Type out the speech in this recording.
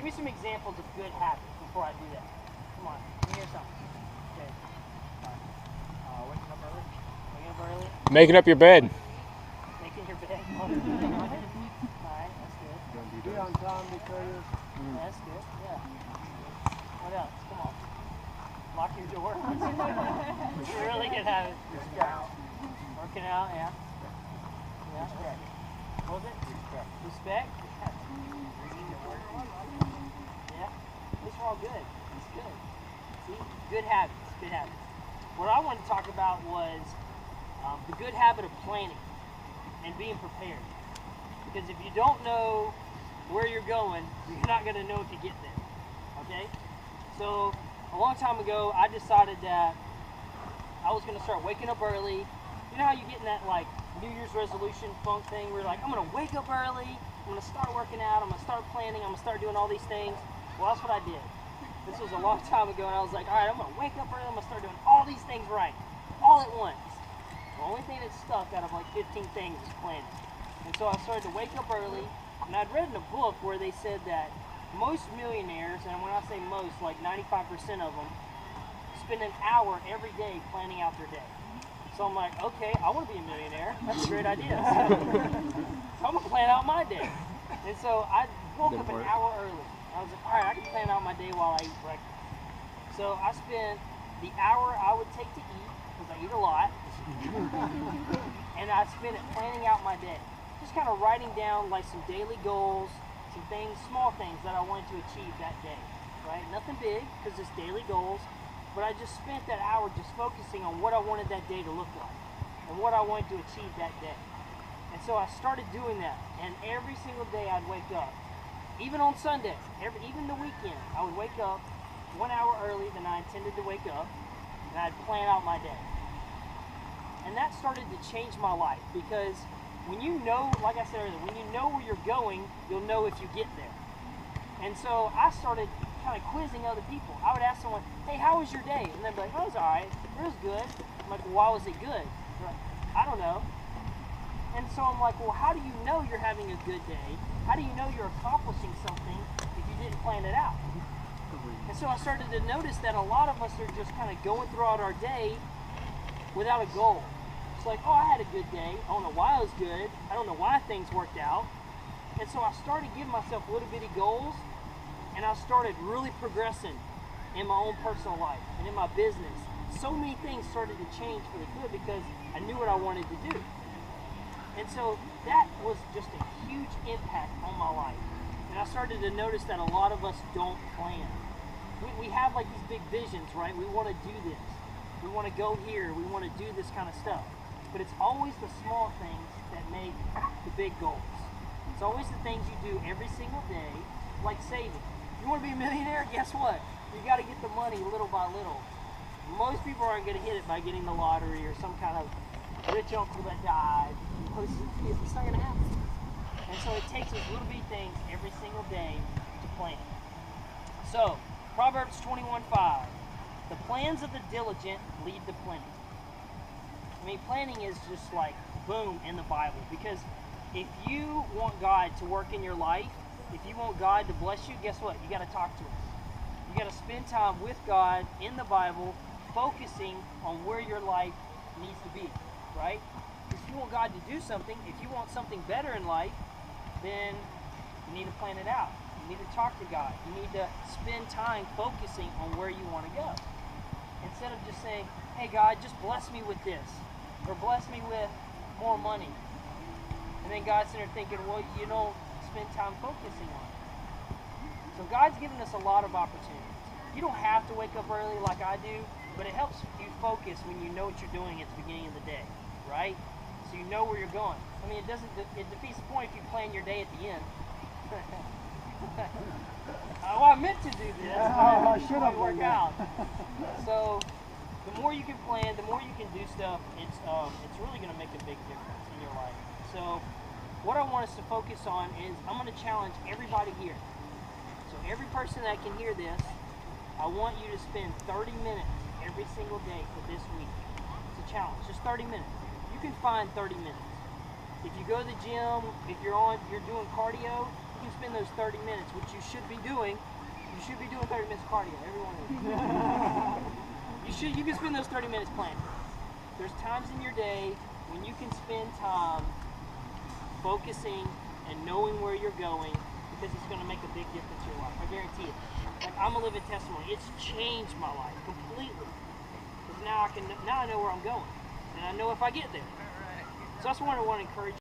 Give me some examples of good habits before I do that. Come on, let me hear something. Okay. Waking up early. Waking up early. Making up your bed. Making your bed. All right, that's good. Be on time, be courteous. That's good, yeah. What else? Come on. Lock your door. It's a really good habit. Working out, yeah. Yeah. What was it? Respect. Yeah. These are all good. It's good. See? Good habits. Good habits. What I wanted to talk about was the good habit of planning and being prepared. Because if you don't know where you're going, you're not going to know if you get there. Okay? So, a long time ago, I decided that I was going to start waking up early. You know how you get in that like New Year's resolution funk thing where you're like, I'm going to wake up early, I'm going to start working out, I'm going to start planning, I'm going to start doing all these things. Well, that's what I did. This was a long time ago, and I was like, all right, I'm going to wake up early, I'm going to start doing all these things right, all at once. The only thing that stuck out of like 15 things is planning. And so I started to wake up early, and I'd read in a book where they said that most millionaires, and when I say most, like 95% of them, spend an hour every day planning out their day. So I'm like, okay, I want to be a millionaire. That's a great idea. So I'm going to plan out my day. And so I woke up an hour early. I was like, all right, I can plan out my day while I eat breakfast. So I spent the hour I would take to eat, because I eat a lot, and I spent it planning out my day. Just kind of writing down like some daily goals, some things, small things that I wanted to achieve that day, right? Nothing big, because it's daily goals, but I just spent that hour just focusing on what I wanted that day to look like and what I wanted to achieve that day. And so I started doing that, and every single day I'd wake up, even on Sunday, even the weekend, I would wake up 1 hour early than I intended to wake up, and I'd plan out my day. And that started to change my life, because when you know, like I said earlier, when you know where you're going, you'll know if you get there. And so I started kind of quizzing other people. I would ask someone, hey, how was your day? And they'd be like, oh, it was all right. It was good. I'm like, well, why was it good? They're like, I don't know. And so I'm like, well, how do you know you're having a good day? How do you know you're accomplishing something if you didn't plan it out? And so I started to notice that a lot of us are just kind of going throughout our day without a goal. It's like, oh, I had a good day. I don't know why it was good. I don't know why things worked out. And so I started giving myself little bitty goals, and I started really progressing in my own personal life and in my business. So many things started to change for the good because I knew what I wanted to do. And so that was just a huge impact on my life. And I started to notice that a lot of us don't plan. We have like these big visions, right? We want to do this. We want to go here. We want to do this kind of stuff. But it's always the small things that make the big goals. It's always the things you do every single day, like saving. You want to be a millionaire? Guess what? You got to get the money little by little. Most people aren't going to hit it by getting the lottery or some kind of rich uncle that died. It's not going to happen. And so it takes those little bitty things every single day to plan. So, Proverbs 21:5. The plans of the diligent lead to plenty. I mean, planning is just like boom in the Bible, because if you want God to work in your life, if you want God to bless you, guess what? You got to talk to Him. You got to spend time with God in the Bible, focusing on where your life needs to be, right? If you want God to do something, if you want something better in life, then you need to plan it out. You need to talk to God. You need to spend time focusing on where you want to go. Instead of just saying, hey God, just bless me with this, or bless me with more money. And then God's sitting there thinking, well, you don't spend time focusing on it. So God's given us a lot of opportunities. You don't have to wake up early like I do, but it helps you focus when you know what you're doing at the beginning of the day, right? So you know where you're going. I mean, it defeats the point if you plan your day at the end. Oh, I meant to do this. I should have work out. So the more you can plan, the more you can do stuff, it's really going to make a big difference in your life. So what I want us to focus on is I'm going to challenge everybody here. So every person that can hear this, I want you to spend 30 minutes every single day for this week. It's a challenge, just 30 minutes. You can find 30 minutes. If you go to the gym, if you're doing cardio, you can spend those 30 minutes, which you should be doing. You should be doing 30 minutes cardio, everyone. You can spend those 30 minutes planning. There's times in your day when you can spend time focusing and knowing where you're going, because it's going to make a big difference in your life. I guarantee it. Like, I'm a living testimony. It's changed my life completely. Because now I know where I'm going, and I know if I get there. So that's what I want to encourage you.